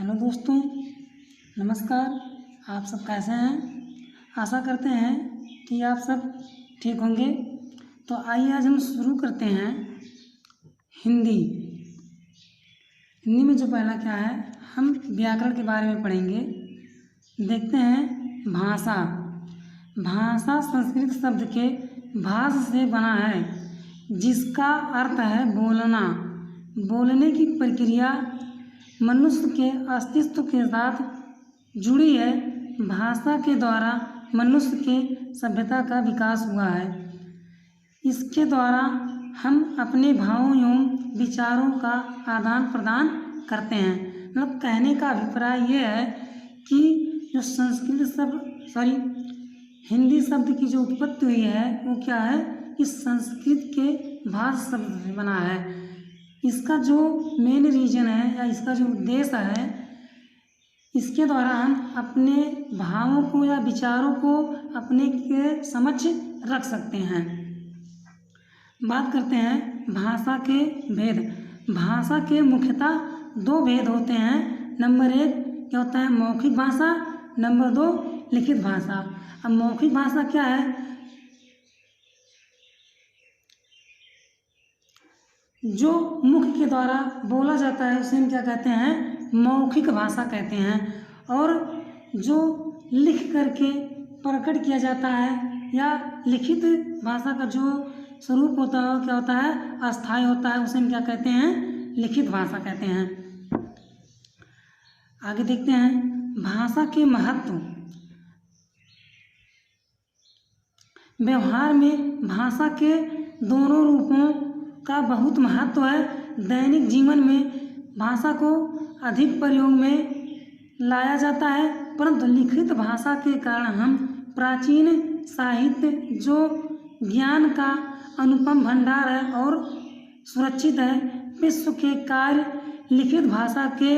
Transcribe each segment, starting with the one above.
Hello दोस्तों, नमस्कार। आप सब कैसे हैं? आशा करते हैं कि आप सब ठीक होंगे। तो आइए आज हम शुरू करते हैं हिंदी। हिंदी में जो पहला क्या है, हम व्याकरण के बारे में पढ़ेंगे। देखते हैं भाषा। भाषा संस्कृत शब्द के भाष से बना है, जिसका अर्थ है बोलना। बोलने की प्रक्रिया मनुष्य के अस्तित्व के साथ जुड़ी है। भाषा के द्वारा मनुष्य के सभ्यता का विकास हुआ है। इसके द्वारा हम अपने भावों एवं विचारों का आदान प्रदान करते हैं। मतलब कहने का अभिप्राय ये है कि जो हिंदी शब्द की जो उत्पत्ति हुई है वो क्या है, इस संस्कृत के भाष शब्द से बना है। इसका जो मेन रीजन है या इसका जो उद्देश्य है, इसके द्वारा हम अपने भावों को या विचारों को अपने के समक्ष रख सकते हैं। बात करते हैं भाषा के भेद। भाषा के मुख्यतः दो भेद होते हैं। नंबर 1 क्या होता है, मौखिक भाषा। नंबर 2 लिखित भाषा। अब मौखिक भाषा क्या है, जो मुख के द्वारा बोला जाता है उसे हम क्या कहते हैं, मौखिक भाषा कहते हैं। और जो लिख करके प्रकट किया जाता है या लिखित भाषा का जो स्वरूप होता है क्या होता है, अस्थायी होता है, उसे हम क्या कहते हैं, लिखित भाषा कहते हैं। आगे देखते हैं भाषा के महत्व। व्यवहार में भाषा के दोनों रूपों का बहुत महत्व है। दैनिक जीवन में भाषा को अधिक प्रयोग में लाया जाता है, परंतु लिखित भाषा के कारण हम प्राचीन साहित्य, जो ज्ञान का अनुपम भंडार है और सुरक्षित है, विश्व के कार्य लिखित भाषा के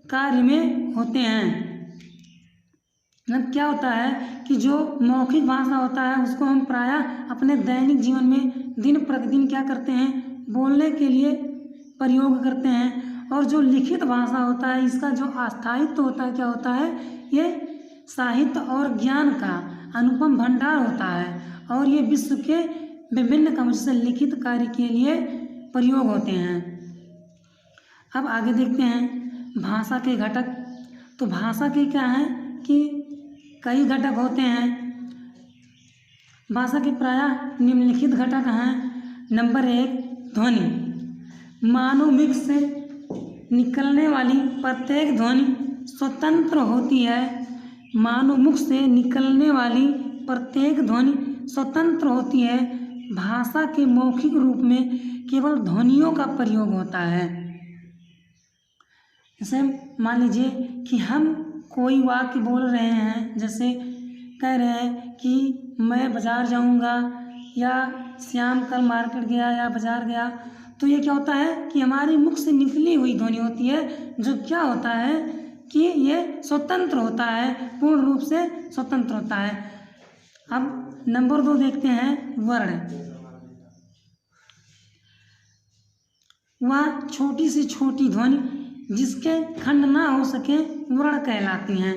कार्य में होते हैं। मतलब क्या होता है कि जो मौखिक भाषा होता है उसको हम प्रायः अपने दैनिक जीवन में दिन प्रतिदिन क्या करते हैं, बोलने के लिए प्रयोग करते हैं। और जो लिखित भाषा होता है, इसका जो अस्थायित्व होता है क्या होता है, ये साहित्य और ज्ञान का अनुपम भंडार होता है और ये विश्व के विभिन्न कामों से लिखित कार्य के लिए प्रयोग होते हैं। अब आगे देखते हैं भाषा के घटक। तो भाषा के क्या है कि कई घटक होते हैं। भाषा के प्रायः निम्नलिखित घटक हैं। नंबर 1 ध्वनि। मानव मुख से निकलने वाली प्रत्येक ध्वनि स्वतंत्र होती है। मानव मुख से निकलने वाली प्रत्येक ध्वनि स्वतंत्र होती है। भाषा के मौखिक रूप में केवल ध्वनियों का प्रयोग होता है। जैसे मान लीजिए कि हम कोई वाक्य बोल रहे हैं, जैसे कह रहे हैं कि मैं बाज़ार जाऊंगा या श्याम कल मार्केट गया या बाज़ार गया, तो ये क्या होता है कि हमारे मुख से निकली हुई ध्वनि होती है, जो क्या होता है कि ये स्वतंत्र होता है, पूर्ण रूप से स्वतंत्र होता है। अब नंबर 2 देखते हैं वर्ण। वह छोटी से छोटी ध्वनि जिसके खंड ना हो सके वर्ण कहलाती हैं।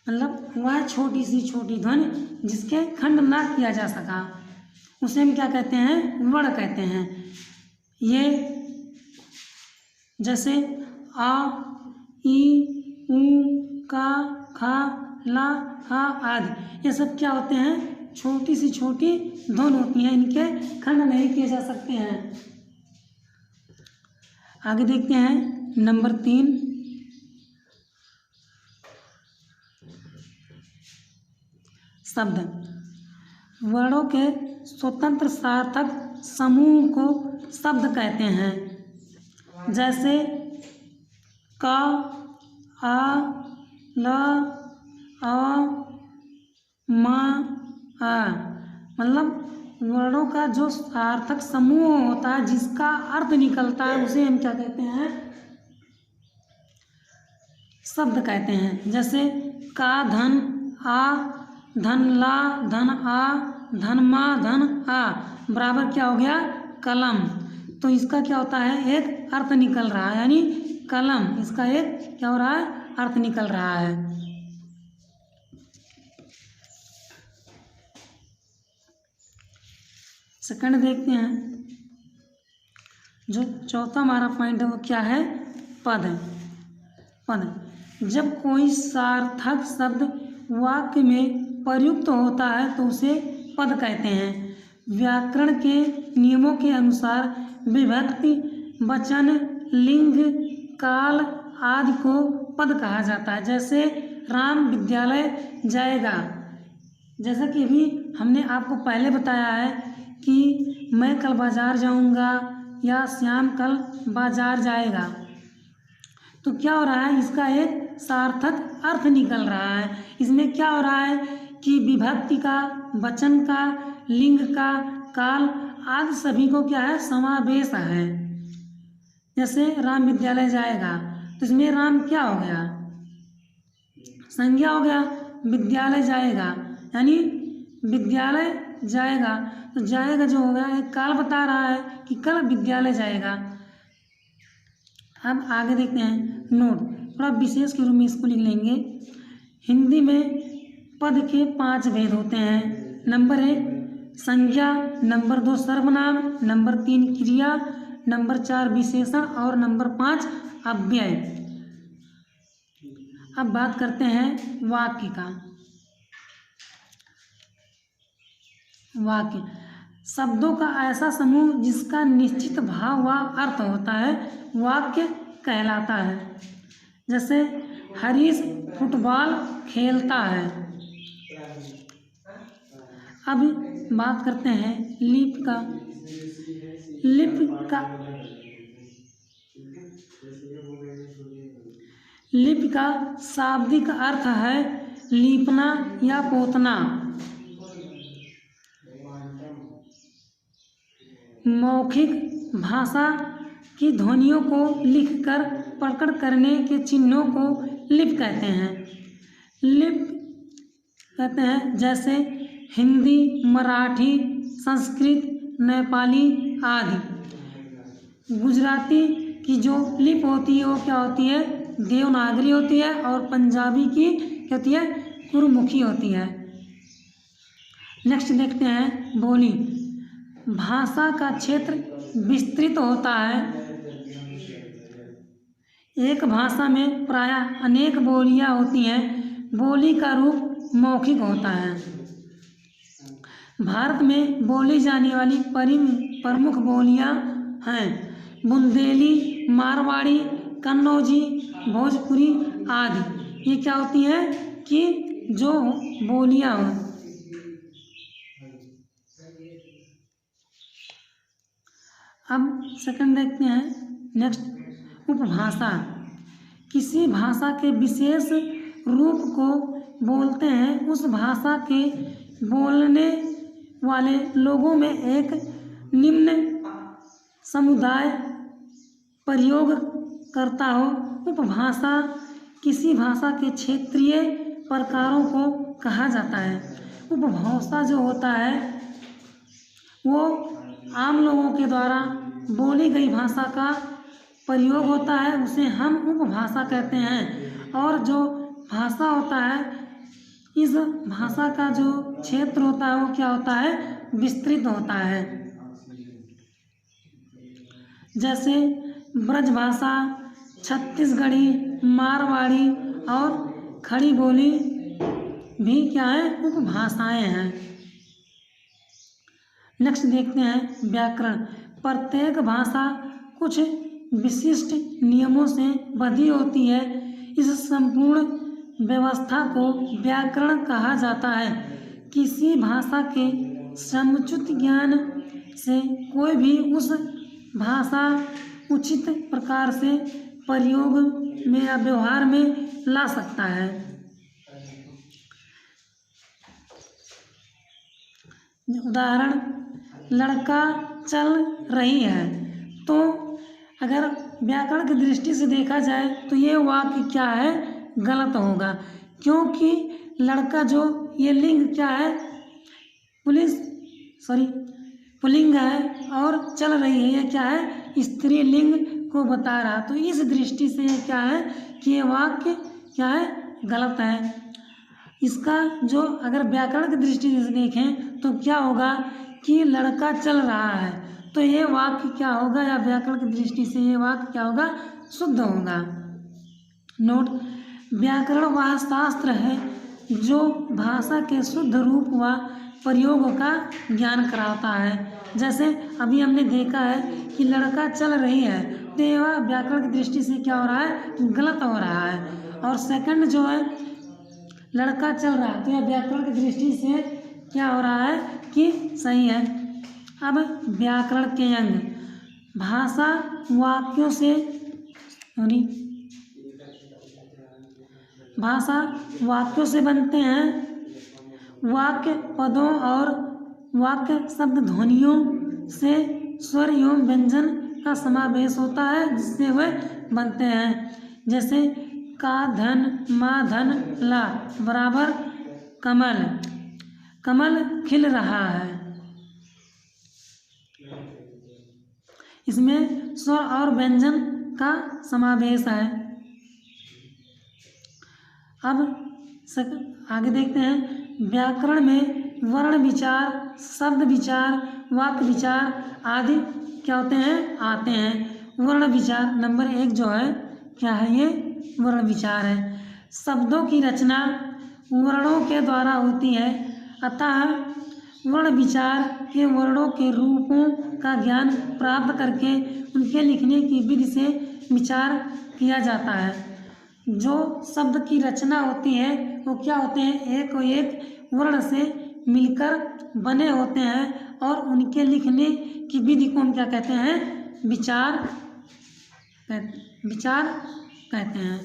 मतलब वह छोटी सी छोटी ध्वनि जिसके खंड ना किया जा सका उसे हम क्या कहते हैं, वर्ण कहते हैं। ये जैसे आ, ई, ऊ, का, खा, ला, हा आदि, ये सब क्या होते हैं, छोटी सी छोटी ध्वनि होती हैं, इनके खंड नहीं किए जा सकते हैं। आगे देखते हैं नंबर 3 शब्द। वर्णों के स्वतंत्र सार्थक समूह को शब्द कहते हैं। जैसे का, आ, ला, आ, मा, आ। मतलब वर्णों का जो सार्थक समूह होता है, जिसका अर्थ निकलता है, उसे हम क्या कहते हैं, शब्द कहते हैं। जैसे का धन आ, धन ला, धन आ, धन मा, धन आ बराबर क्या हो गया, कलम। तो इसका क्या होता है, एक अर्थ निकल रहा है, यानी कलम, इसका एक क्या हो रहा है, अर्थ निकल रहा है। सेकंड देखते हैं, जो चौथा हमारा पॉइंट है वो क्या है, पद है। पद, जब कोई सार्थक शब्द वाक्य में प्रयुक्त होता है तो उसे पद कहते हैं। व्याकरण के नियमों के अनुसार विभक्ति, वचन, लिंग, काल आदि को पद कहा जाता है। जैसे राम विद्यालय जाएगा, जैसा कि अभी हमने आपको पहले बताया है कि मैं कल बाज़ार जाऊंगा या श्याम कल बाज़ार जाएगा, तो क्या हो रहा है, इसका एक सार्थक अर्थ निकल रहा है। इसमें क्या हो रहा है कि विभक्ति का, वचन का, लिंग का, काल आदि सभी को क्या है, समावेश है। जैसे राम विद्यालय जाएगा, तो इसमें राम क्या हो गया, संज्ञा हो गया। विद्यालय जाएगा यानी विद्यालय जाएगा, तो जाएगा जो हो गया एक काल बता रहा है कि कल विद्यालय जाएगा। अब आगे देखते हैं, नोट थोड़ा विशेष के रूप में इसको लिख लेंगे। हिंदी में पद के 5 भेद होते हैं। नंबर 1 संज्ञा, नंबर 2 सर्वनाम, नंबर 3 क्रिया, नंबर 4 विशेषण और नंबर 5 अव्यय। अब बात करते हैं वाक्य का। वाक्य शब्दों का ऐसा समूह जिसका निश्चित भाव व अर्थ होता है वाक्य कहलाता है। जैसे हरीश फुटबॉल खेलता है। अब बात करते हैं लिपि का। लिपि का शाब्दिक अर्थ है लीपना या पोतना। मौखिक भाषा की ध्वनियों को लिखकर प्रकट करने के चिन्हों को लिपि कहते हैं। लिपि कहते हैं जैसे हिंदी, मराठी, संस्कृत, नेपाली आदि। गुजराती की जो लिपि होती है वो क्या होती है, देवनागरी होती है, और पंजाबी की क्या होती है, गुरमुखी होती है। नेक्स्ट देखते हैं बोली। भाषा का क्षेत्र विस्तृत होता है। एक भाषा में प्रायः अनेक बोलियां होती हैं। बोली का रूप मौखिक होता है। भारत में बोली जाने वाली प्रमुख बोलियां हैं बुंदेली, मारवाड़ी, कन्नौजी, भोजपुरी आदि। ये क्या होती हैं कि जो बोलियां हों। अब सेकंड देखते हैं नेक्स्ट, उपभाषा। किसी भाषा के विशेष रूप को बोलते हैं। उस भाषा के बोलने वाले लोगों में एक निम्न समुदाय प्रयोग करता हो। उपभाषा किसी भाषा के क्षेत्रीय प्रकारों को कहा जाता है। उपभाषा जो होता है वो आम लोगों के द्वारा बोली गई भाषा का प्रयोग होता है, उसे हम उपभाषा कहते हैं। और जो भाषा होता है, इस भाषा का जो क्षेत्र होता है वो क्या होता है, विस्तृत होता है। जैसे ब्रजभाषा, छत्तीसगढ़ी, मारवाड़ी और खड़ी बोली भी क्या है, उपभाषाएं हैं। नेक्स्ट देखते हैं व्याकरण। प्रत्येक भाषा कुछ विशिष्ट नियमों से बंधी होती है। इस संपूर्ण व्यवस्था को व्याकरण कहा जाता है। किसी भाषा के समुचित ज्ञान से कोई भी उस भाषा उचित प्रकार से प्रयोग में या व्यवहार में ला सकता है। उदाहरण, लड़का चल रही है। तो अगर व्याकरण की दृष्टि से देखा जाए तो ये वाक्य क्या है, गलत होगा, क्योंकि लड़का जो ये लिंग क्या है, पुल्लिंग है, और चल रही है ये क्या है, स्त्रीलिंग को बता रहा। तो इस दृष्टि से ये क्या है कि ये वाक्य क्या है, गलत है। इसका जो अगर व्याकरण की दृष्टि से देखें तो क्या होगा कि लड़का चल रहा है, तो ये वाक्य क्या होगा, या व्याकरण की दृष्टि से ये वाक्य क्या होगा, शुद्ध होगा। नोट, व्याकरण वह शास्त्र है जो भाषा के शुद्ध रूप व प्रयोग का ज्ञान कराता है। जैसे अभी हमने देखा है कि लड़का चल रही है, तो यह व्याकरण की दृष्टि से क्या हो रहा है, गलत हो रहा है। और सेकंड जो है लड़का चल रहा है, तो यह व्याकरण की दृष्टि से क्या हो रहा है कि सही है। अब व्याकरण के अंग, भाषा वाक्यों से भाषा वाक्यों से बनते हैं। वाक्य पदों और वाक्य शब्द ध्वनियों से स्वर एवं व्यंजन का समावेश होता है, जिससे वे बनते हैं। जैसे का धन, मा धन, ला बराबर कमल, कमल खिल रहा है। इसमें स्वर और व्यंजन का समावेश है। अब आगे देखते हैं, व्याकरण में वर्ण विचार, शब्द विचार, वाक्य विचार आदि क्या होते हैं, आते हैं। वर्ण विचार नंबर 1 जो है क्या है, ये वर्ण विचार है। शब्दों की रचना वर्णों के द्वारा होती है, अतः वर्ण विचार के वर्णों के रूपों का ज्ञान प्राप्त करके उनके लिखने की विधि से विचार किया जाता है। जो शब्द की रचना होती है वो क्या होते हैं, एक वर्ण से मिलकर बने होते हैं, और उनके लिखने की विधि को हम क्या कहते हैं, विचार कहते हैं।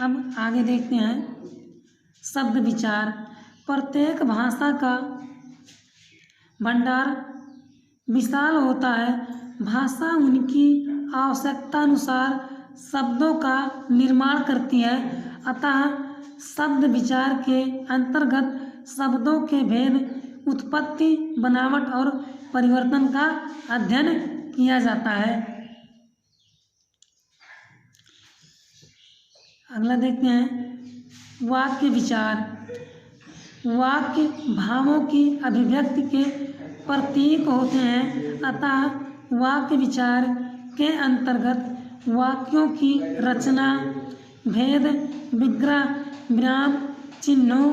अब आगे देखते हैं, शब्द विचार। प्रत्येक भाषा का भंडार विशाल होता है। भाषा उनकी आवश्यकता अनुसार शब्दों का निर्माण करती है, अतः शब्द विचार के अंतर्गत शब्दों के भेद, उत्पत्ति, बनावट और परिवर्तन का अध्ययन किया जाता है। अगला देखते हैं, वाक्य विचार। वाक्य भावों की अभिव्यक्ति के प्रतीक होते हैं, अतः वाक्य विचार के अंतर्गत वाक्यों की रचना, भेद, विग्रह, विराम चिन्हों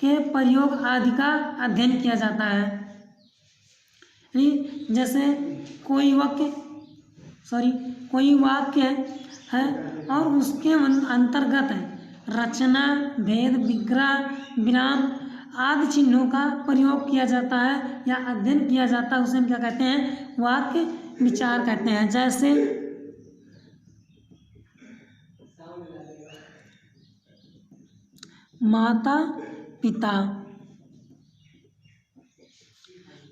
के प्रयोग आदि का अध्ययन किया जाता है। जैसे कोई वाक्य है और उसके अंतर्गत रचना, भेद, विग्रह, विराम आदि चिन्हों का प्रयोग किया जाता है या अध्ययन किया जाता है, उसे हम क्या कहते हैं, वाक्य विचार कहते हैं। जैसे माता पिता,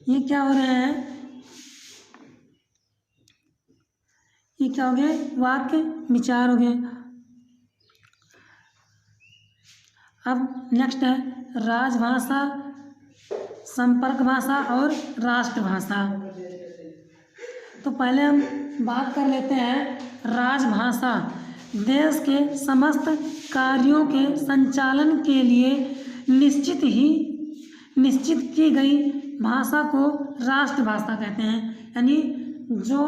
ये क्या हो रहे हैं, ये क्या हो गए, वाक्य विचार हो गए। अब नेक्स्ट है राजभाषा, संपर्क भाषा और राष्ट्रभाषा। तो पहले हम बात कर लेते हैं राजभाषा। देश के समस्त कार्यों के संचालन के लिए निश्चित की गई भाषा को राष्ट्रभाषा कहते हैं। यानी जो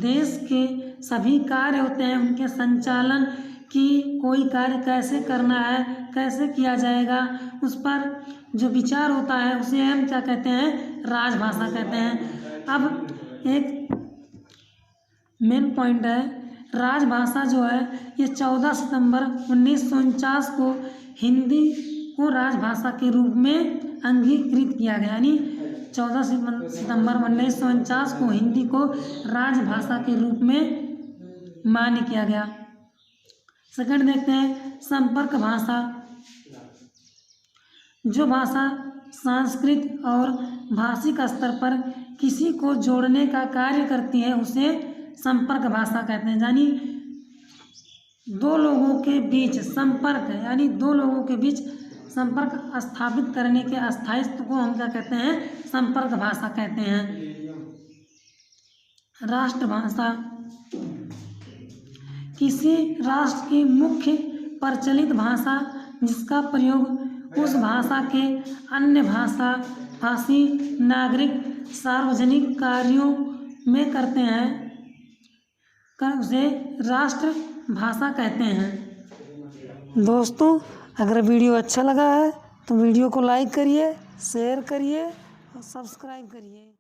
देश के सभी कार्य होते हैं उनके संचालन की, कोई कार्य कैसे करना है, कैसे किया जाएगा, उस पर जो विचार होता है उसे हम क्या कहते हैं, राजभाषा कहते हैं। अब एक मेन पॉइंट है, राजभाषा जो है ये 14 सितंबर 1949 को हिंदी को राजभाषा के रूप में अंगीकृत किया गया। यानी 14 सितंबर 1949 को हिंदी को राजभाषा के रूप में मान्य किया गया। सेकंड देखते हैं संपर्क भाषा। जो भाषा सांस्कृतिक और भाषिक स्तर पर किसी को जोड़ने का कार्य करती है उसे संपर्क भाषा कहते हैं। यानी दो लोगों के बीच संपर्क, यानी दो लोगों के बीच संपर्क स्थापित करने के स्थायित्व को हम क्या कहते हैं, संपर्क भाषा कहते हैं। राष्ट्रभाषा किसी राष्ट्र की मुख्य प्रचलित भाषा जिसका प्रयोग उस भाषा के अन्य भाषी नागरिक सार्वजनिक कार्यों में करते हैं उसे राष्ट्रभाषा कहते हैं। दोस्तों, अगर वीडियो अच्छा लगा है तो वीडियो को लाइक करिए, शेयर करिए और सब्सक्राइब करिए।